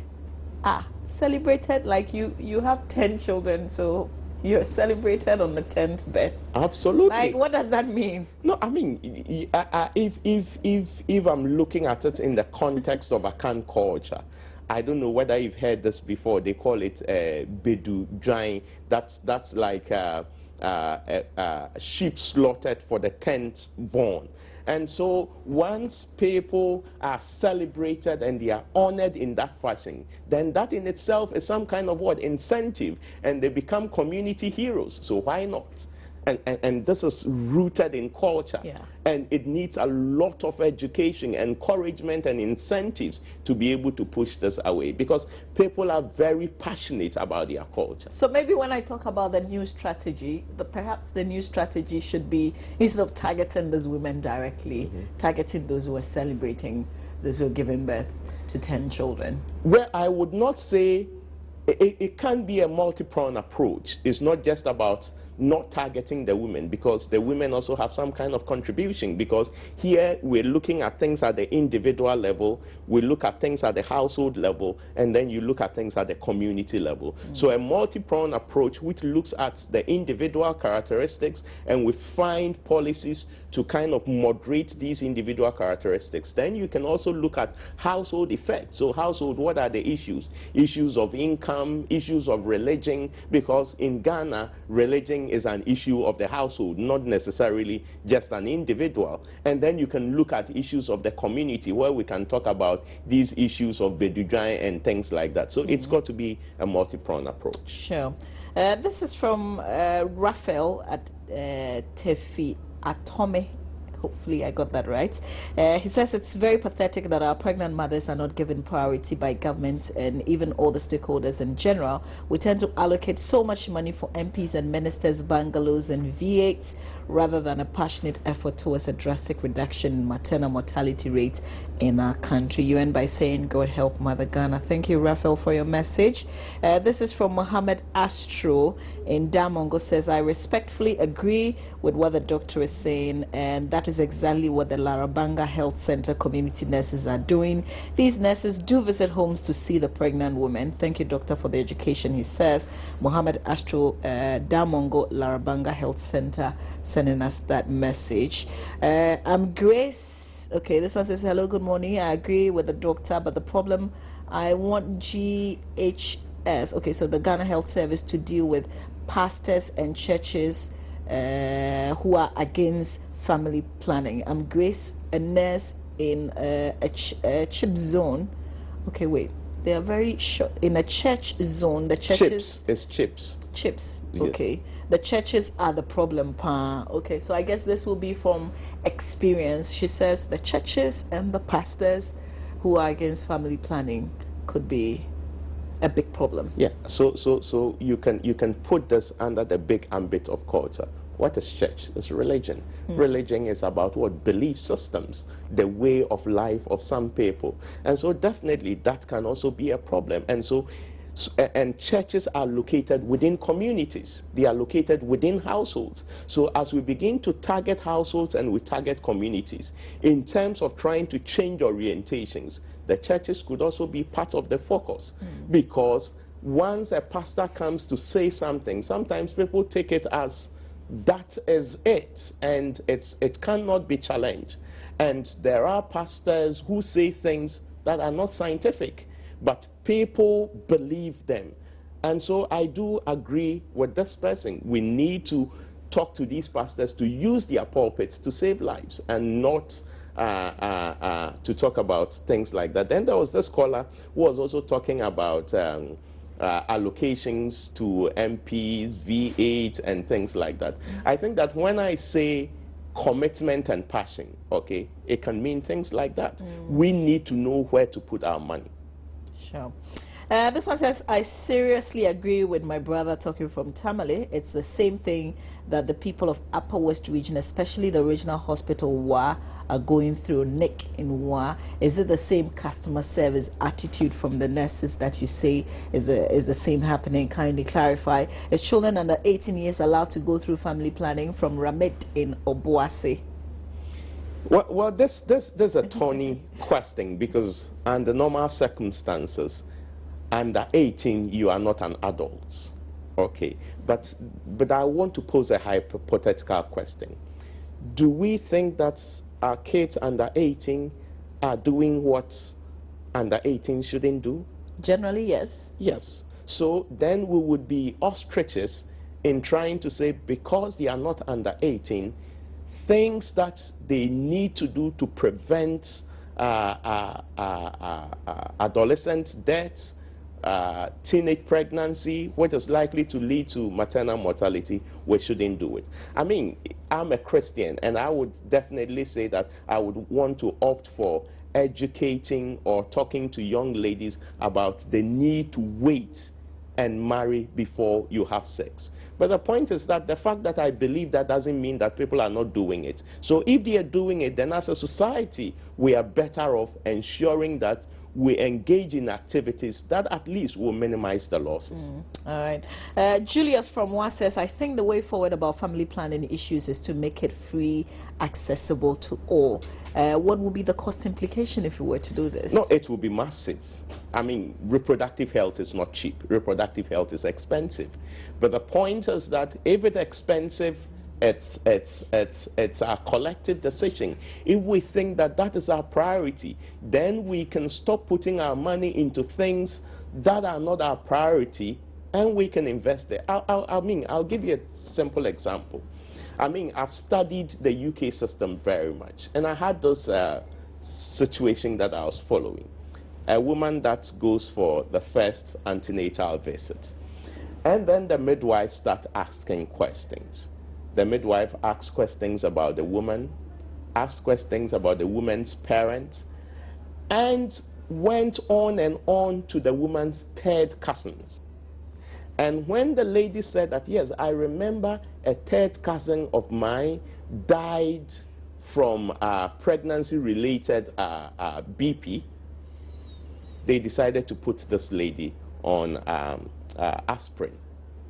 Celebrated like you have 10 children, so you're celebrated on the 10th birth. Absolutely. Like, what does that mean? No, I mean, if I'm looking at it in the context of Akan culture, I don't know whether you've heard this before. They call it bedu drying. That's like sheep slaughtered for the 10th born. And so once people are celebrated and they are honored in that fashion, then that in itself is some kind of what? Incentive, and they become community heroes. So why not? And this is rooted in culture. Yeah. And it needs a lot of education, encouragement, and incentives to be able to push this away, because people are very passionate about their culture. So maybe when I talk about the new strategy, perhaps the new strategy should be, instead of targeting these women directly, targeting those who are celebrating, those who are giving birth to 10 children. Well, I would not say it can be a multi-pronged approach. It's not just about not targeting the women, because the women also have some kind of contribution, because here we're looking at things at the individual level, we look at things at the household level, and then you look at things at the community level. So a multi-pronged approach which looks at the individual characteristics, and we find policies to kind of moderate these individual characteristics. Then you can also look at household effects. So household, what are the issues? Issues of income, issues of religion, because in Ghana, religion is an issue of the household, not necessarily just an individual. And then you can look at issues of the community, where we can talk about these issues of bedudrai and things like that. So it's got to be a multi-pronged approach. Sure. This is from Raphael at Tefi Atome. Hopefully I got that right. He says it's very pathetic that our pregnant mothers are not given priority by governments and even all the stakeholders in general. We tend to allocate so much money for MPs and ministers' bungalows and V8s rather than a passionate effort towards a drastic reduction in maternal mortality rates in our country. You end by saying, God help Mother Ghana. Thank you, Raphael, for your message. This is from Mohammed Astro in Damongo. Says, I respectfully agree with what the doctor is saying, and that is exactly what the Larabanga Health Center community nurses are doing. These nurses do visit homes to see the pregnant women. Thank you, doctor, for the education, he says. Mohammed Astro, Damongo, Larabanga Health Center, sending us that message. I'm Grace. Okay, this one says, hello, good morning. I agree with the doctor, but the problem, I want GHS, okay, so the Ghana Health Service, to deal with pastors and churches who are against family planning. I'm Grace, a nurse in a chip zone. Okay, wait. They are very short. In a church zone, the churches... Chips. Chips, Yes. okay. The churches are the problem, pa. Okay, so I guess this will be from experience. She says the churches and the pastors who are against family planning could be a big problem. Yeah, so you can put this under the big ambit of culture. What is church? It's religion. Religion is about what? Belief systems, the way of life of some people. And so definitely that can also be a problem. And churches are located within communities. They are located within households. So as we begin to target households and we target communities, in terms of trying to change orientations, the churches could also be part of the focus. Because once a pastor comes to say something, sometimes people take it as that is it, and it cannot be challenged. And there are pastors who say things that are not scientific, but people believe them. And so I do agree with this person. We need to talk to these pastors to use their pulpits to save lives and not to talk about things like that. Then there was this caller who was also talking about allocations to MPs, V8, and things like that. I think that when I say commitment and passion, okay, it can mean things like that. We need to know where to put our money. Sure. This one says, I seriously agree with my brother talking from Tamale. It's the same thing that the people of Upper West Region, especially the regional hospital WA, are going through. Nick in WA. Is it the same customer service attitude from the nurses that you say is the same happening? Kindly clarify. Is children under 18 years allowed to go through family planning? From Ramit in Obuasi. Well, this is a thorny question, because under normal circumstances, under 18, you are not an adult. Okay, but I want to pose a hypothetical question. Do we think that our kids under 18 are doing what under 18 shouldn't do? Generally, yes. Yes. So then we would be ostriches in trying to say, because they are not under 18, things that they need to do to prevent adolescent deaths, teenage pregnancy, which is likely to lead to maternal mortality, we shouldn't do it. I mean, I'm a Christian, and I would definitely say that I would want to opt for educating or talking to young ladies about the need to wait and marry before you have sex. But the point is that the fact that I believe that doesn't mean that people are not doing it. So if they are doing it, then as a society, we are better off ensuring that we engage in activities that at least will minimize the losses. All right. Julius from WA says, I think the way forward about family planning issues is to make it free, accessible to all. What would be the cost implication if we were to do this? No, it will be massive. I mean, reproductive health is not cheap. Reproductive health is expensive. But the point is that if it's expensive, it's our collective decision. If we think that that is our priority, then we can stop putting our money into things that are not our priority, and we can invest there. I'll give you a simple example. I mean, I've studied the UK system very much, and I had this situation that I was following. A woman that goes for the first antenatal visit, and then the midwife starts asking questions. The midwife asks questions about the woman, asks questions about the woman's parents, and went on and on to the woman's third cousins. And when the lady said that, yes, I remember a third cousin of mine died from pregnancy-related BP, they decided to put this lady on aspirin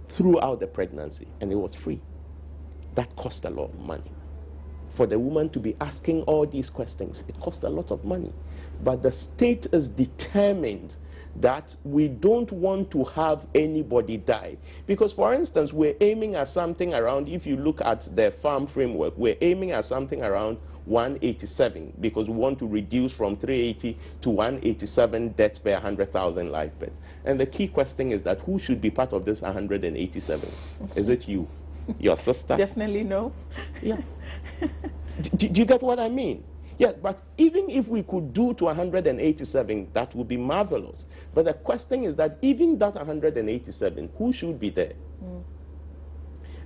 throughout the pregnancy, and it was free. That cost a lot of money. For the woman to be asking all these questions, it cost a lot of money. But the state is determined that we don't want to have anybody die. Because, for instance, we're aiming at something around, if you look at the farm framework, we're aiming at something around 187, because we want to reduce from 380 to 187 deaths per 100,000 live births. And the key question is that who should be part of this 187? Is it you? Your sister? Definitely no. Yeah. Do you get what I mean? Yeah, but even if we could do to 187, that would be marvelous. But the question is that even that 187, who should be there?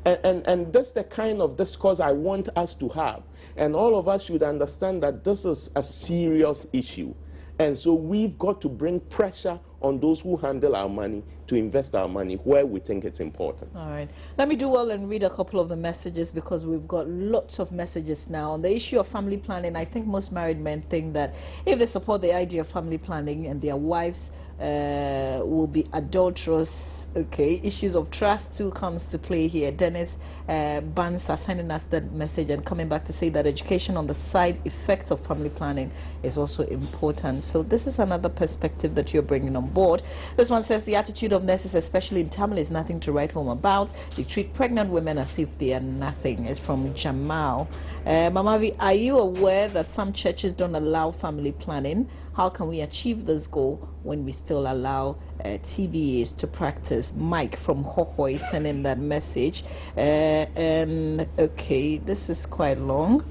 And that's the kind of discourse I want us to have. And all of us should understand that this is a serious issue. And so we've got to bring pressure on those who handle our money to invest our money where we think it's important. All right. Let me do well and read a couple of the messages, because we've got lots of messages now. On the issue of family planning, I think most married men think that if they support the idea of family planning and their wives will be adulterous. Okay, issues of trust too comes to play here. Dennis Bansa sending us that message and coming back to say that education on the side effects of family planning is also important. So this is another perspective that you're bringing on board. This one says the attitude of nurses, especially in Tamil, is nothing to write home about. They treat pregnant women as if they are nothing. It's from Jamal. Mamavi, are you aware that some churches don't allow family planning? How can we achieve this goal when we still allow TBAs to practice? Mike from Hohoi sending that message. And okay, this is quite long.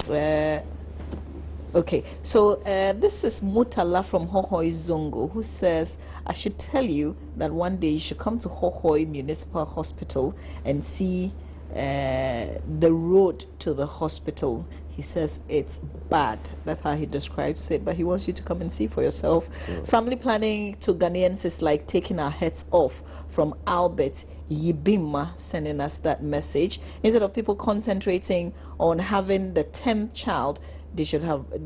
Okay, so this is Mutala from Hohoi Zongo, who says, I should tell you that one day you should come to Hohoi Municipal Hospital and see the road to the hospital. He says it's bad. That's how he describes it, but he wants you to come and see for yourself. Yeah. Family planning to Ghanaians is like taking our heads off. From Albert Yibima sending us that message. Instead of people concentrating on having the 10th child, they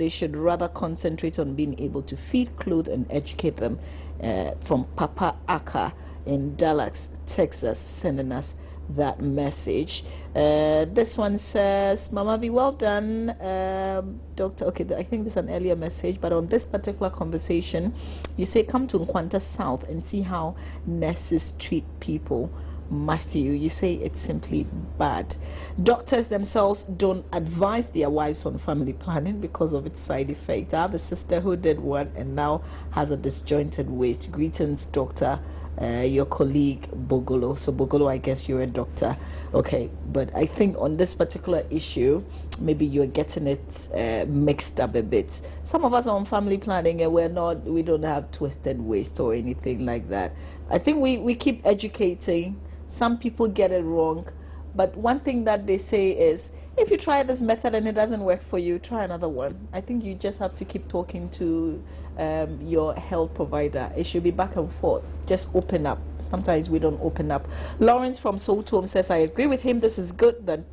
should rather concentrate on being able to feed, clothe, and educate them. From Papa Aka in Dallas, Texas, sending us that message. This one says, Mama V, well done, Doctor. Okay, I think this is an earlier message, but on this particular conversation, you say come to Nkwanta South and see how nurses treat people. Matthew, you say it's simply bad. Doctors themselves don't advise their wives on family planning because of its side effects. I have a sister who did one and now has a disjointed waist. Greetings, doctor. Your colleague Bogolo. So Bogolo, I guess you're a doctor. Okay, but I think on this particular issue, maybe you're getting it mixed up a bit. Some of us are on family planning and we don't have twisted waist or anything like that. I think we keep educating. Some people get it wrong, but one thing that they say is, if you try this method and it doesn't work for you, try another one. I think you just have to keep talking to your health provider. It should be back and forth. Just open up. Sometimes we don't open up. Lawrence from Sotom says, I agree with him. This is good than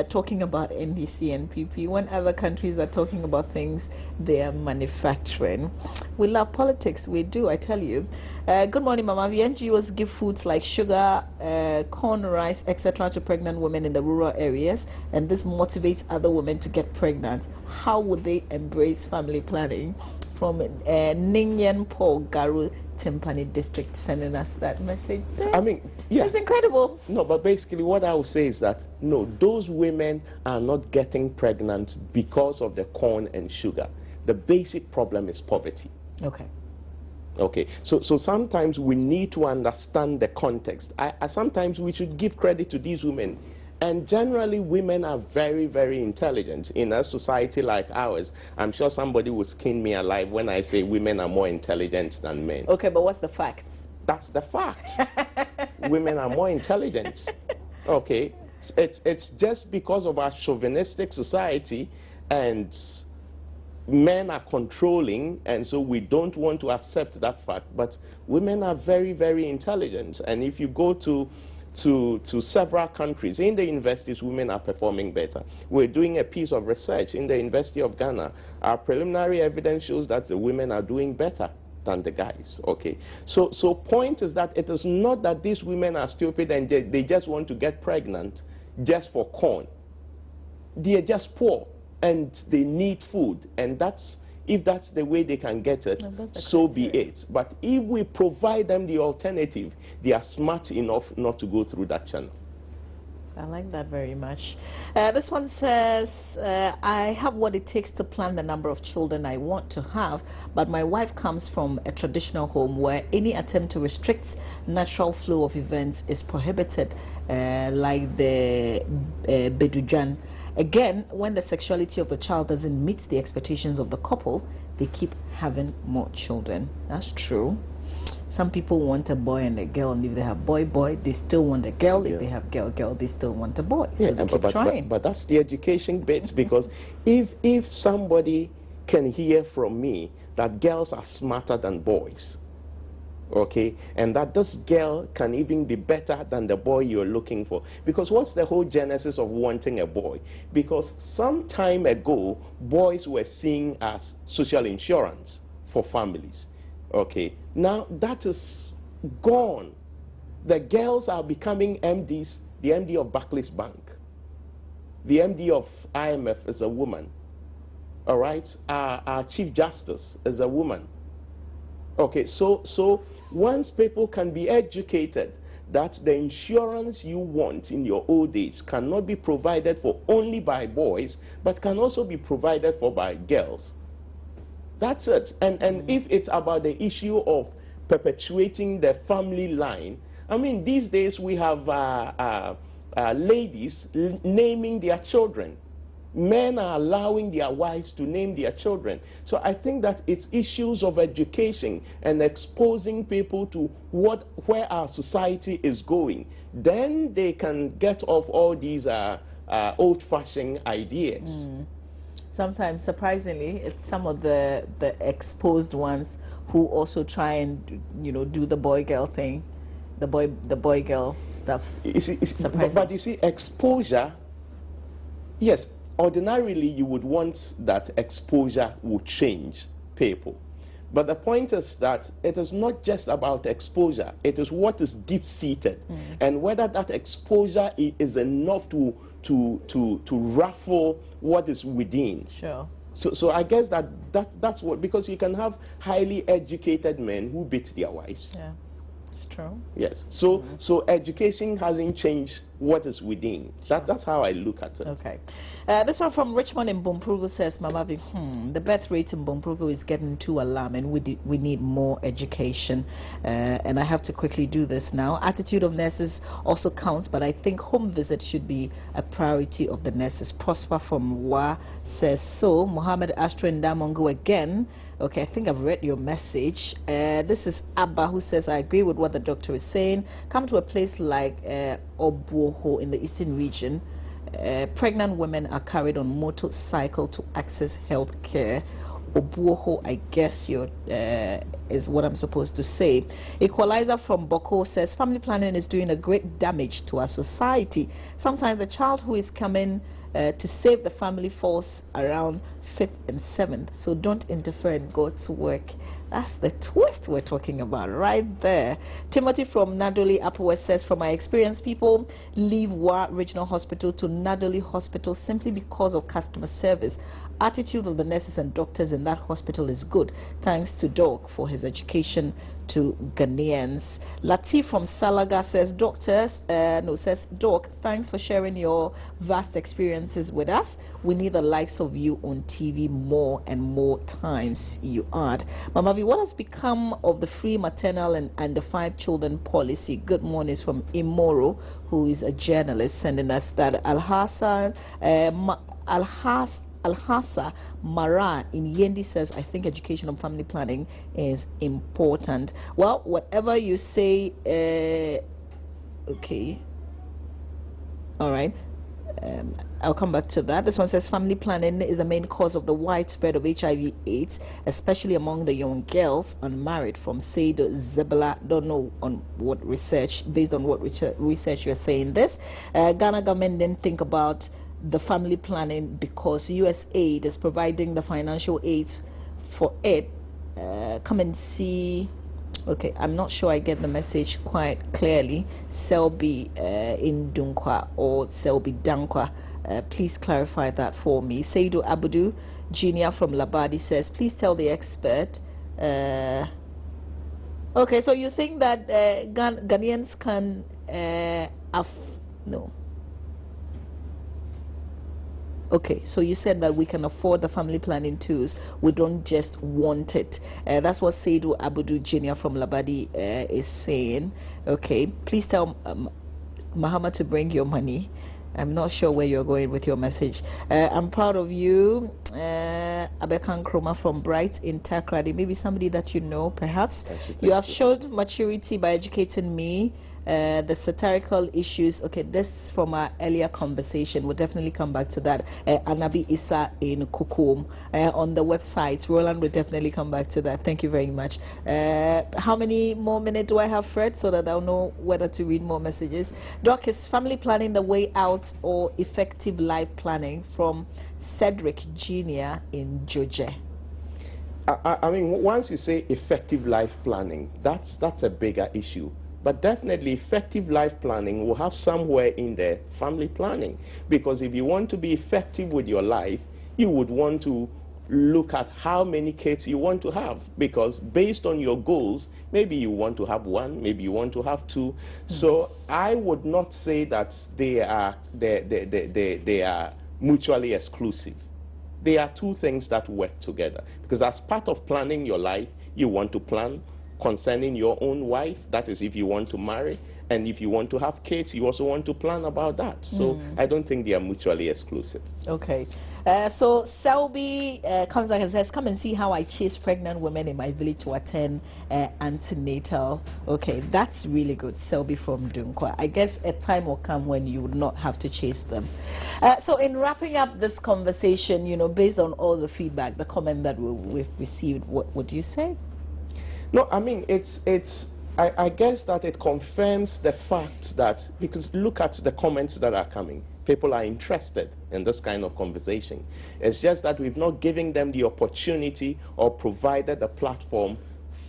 talking about NDC and PP. When other countries are talking about things they are manufacturing. We love politics. We do, I tell you. Good morning, Mama. The NGOs give foods like sugar, corn, rice, etc. to pregnant women in the rural areas, and this motivates other women to get pregnant. How would they embrace family planning? From Ningyan Paul Garu Timpani district sending us that message. I mean, yeah, it's incredible. No, but basically what I would say is that no, those women are not getting pregnant because of the corn and sugar. The basic problem is poverty. Okay. Okay, so sometimes we need to understand the context. Sometimes we should give credit to these women. And generally, women are very, very intelligent. In a society like ours, I'm sure somebody would skin me alive when I say women are more intelligent than men. Okay, but what's the facts? That's the fact. Women are more intelligent. Okay, it's just because of our chauvinistic society and men are controlling, and so we don't want to accept that fact. But women are very, very intelligent. And if you go to several countries, in the universities, women are performing better. We're doing a piece of research in the University of Ghana. Our preliminary evidence shows that the women are doing better than the guys. Okay, so point is that it is not that these women are stupid and they just want to get pregnant just for corn. They are just poor and they need food, and if that's the way they can get it, so be it. But if we provide them the alternative, they are smart enough not to go through that channel. I like that very much. This one says, I have what it takes to plan the number of children I want to have, but my wife comes from a traditional home where any attempt to restrict natural flow of events is prohibited, like the Bedujan. Again, when the sexuality of the child doesn't meet the expectations of the couple, they keep having more children. That's true. Some people want a boy and a girl, and if they have boy, they still want a girl. If they have girl, they still want a boy. So they keep trying. But that's the education bit, because if somebody can hear from me that girls are smarter than boys, okay, and that this girl can even be better than the boy you're looking for. Because what's the whole genesis of wanting a boy? Because some time ago, boys were seen as social insurance for families. Okay, now that is gone. The girls are becoming MDs. The MD of Barclays Bank, the MD of IMF is a woman. All right, our Chief Justice is a woman. Okay, so once people can be educated that the insurance you want in your old age cannot be provided for only by boys, but can also be provided for by girls. That's it. And if it's about the issue of perpetuating the family line, I mean, these days we have ladies naming their children. Men are allowing their wives to name their children. So I think that it's issues of education and exposing people to where our society is going. Then they can get off all these old-fashioned ideas. Sometimes, surprisingly, it's some of the exposed ones who also try and do the boy-girl thing, the boy-girl stuff. But you see, exposure, yes. Ordinarily, you would want that exposure would change people. But the point is that it is not just about exposure. It is what is deep-seated. And whether that exposure is enough to ruffle what is within. Sure. So I guess that's what, because you can have highly educated men who beat their wives. Yeah. True. Yes. So education hasn't changed what is within. Sure. That's how I look at it. Okay. This one from Richmond in Bumprugu says, Mama V, the birth rate in Bumprugu is getting too alarming. We need more education. And I have to quickly do this now. Attitude of nurses also counts, but I think home visit should be a priority of the nurses. Prosper from Wa says so. Mohammed Astro Ndamongo again. Okay, I think I've read your message. This is Abba who says, I agree with what the doctor is saying. Come to a place like Obuoho in the eastern region. Pregnant women are carried on motorcycle to access health care. Obuoho, I guess is what I'm supposed to say. Equalizer from Boko says, family planning is doing a great damage to our society. Sometimes the child who is coming to save the family falls around 5th and 7th. So don't interfere in God's work. That's the twist we're talking about right there. Timothy from Nadoli Upper West says, from my experience, people leave Wa Regional Hospital to Nadoli Hospital simply because of customer service. Attitude of the nurses and doctors in that hospital is good. Thanks to Doc for his education to Ghanaians. Latif from Salaga says, Doc, thanks for sharing your vast experiences with us. We need the likes of you on TV more and more times, you add. Mama V, what has become of the free maternal and the 5 children policy? Good morning from Imoro, who is a journalist, sending us that. Alhassa Mara in Yendi says, I think education on family planning is important. Well, whatever you say, okay. All right. I'll come back to that. This one says family planning is the main cause of the widespread of HIV/AIDS, especially among the young girls unmarried. From Said Zebala, don't know on what research, based on what research you're saying this. Ghana government didn't think about the family planning because USAID is providing the financial aid for it. Come and see. Okay, I'm not sure I get the message quite clearly. Selby in Dunkwa or Selby Dankwa. Please clarify that for me. Seidu Abudu Jr. from Labadi says, please tell the expert. Okay, so you think that Ghanaians can no. Okay, so you said that we can afford the family planning tools. We don't just want it. That's what Seidu Abudu Jr. from Labadi is saying. Okay, please tell Mahama to bring your money. I'm not sure where you're going with your message. I'm proud of you. Abekan Kroma from Bright in Takrady. Maybe somebody that you know, perhaps. You have showed maturity by educating me. The satirical issues. Okay, this is from our earlier conversation. We'll definitely come back to that. Anabi Issa in Kukum on the website. Roland will definitely come back to that. Thank you very much. How many more minutes do I have, Fred, so that I'll know whether to read more messages? Doc, is family planning the way out or effective life planning? From Cedric Jr. in Joje. I mean, once you say effective life planning, that's a bigger issue. But definitely effective life planning will have somewhere in there family planning. Because if you want to be effective with your life, you would want to look at how many kids you want to have. Because based on your goals, maybe you want to have one, maybe you want to have two. So I would not say that they are mutually exclusive. They are two things that work together. Because as part of planning your life, you want to plan concerning your own wife, that is if you want to marry, and if you want to have kids, you also want to plan about that. So I don't think they are mutually exclusive. Okay. So Selby comes back and says, come and see how I chase pregnant women in my village to attend antenatal. Okay, that's really good. Selby from Dunkwa. I guess a time will come when you would not have to chase them. So in wrapping up this conversation, you know, based on all the feedback, the comment that we've received, what would you say? No, I mean, I guess that it confirms the fact that, because look at the comments that are coming. People are interested in this kind of conversation. It's just that we've not given them the opportunity or provided a platform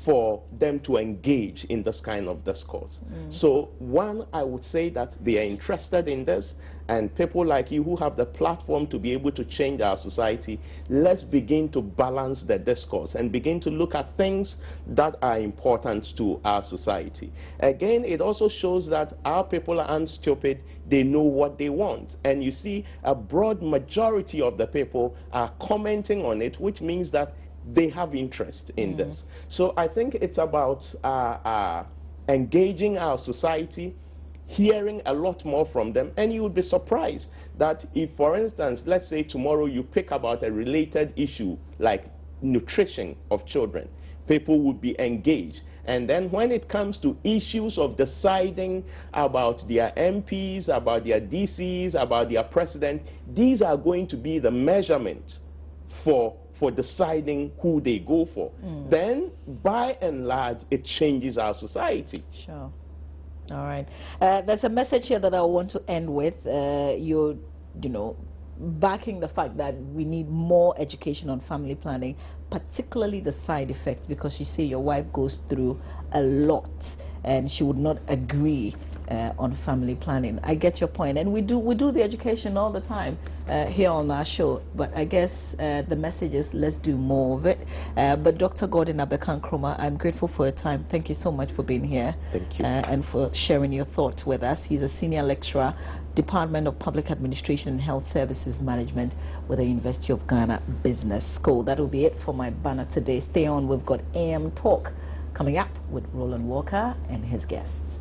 for them to engage in this kind of discourse. So one, I would say that they are interested in this, and people like you who have the platform to be able to change our society, let's begin to balance the discourse and begin to look at things that are important to our society. Again, it also shows that our people aren't stupid. They know what they want. And you see, a broad majority of the people are commenting on it, which means that they have interest in this. So I think it's about engaging our society, hearing a lot more from them, and you would be surprised that if, for instance, let's say tomorrow you pick about a related issue like nutrition of children, people would be engaged. And then when it comes to issues of deciding about their MPs, about their DCs, about their president, these are going to be the measurement for deciding who they go for. Then, by and large, it changes our society. Sure. All right. There's a message here that I want to end with. You know, backing the fact that we need more education on family planning, particularly the side effects, because you say your wife goes through a lot and she would not agree on family planning. I get your point, and we do the education all the time here on our show, but I guess the message is let's do more of it. But Dr. Gordon Abekan Kroma, I'm grateful for your time. Thank you so much for being here. Thank you. And for sharing your thoughts with us. He's a senior lecturer, Department of Public Administration and Health Services Management with the University of Ghana Business School. That will be it for my banner today. Stay on. We've got AM Talk coming up with Roland Walker and his guests.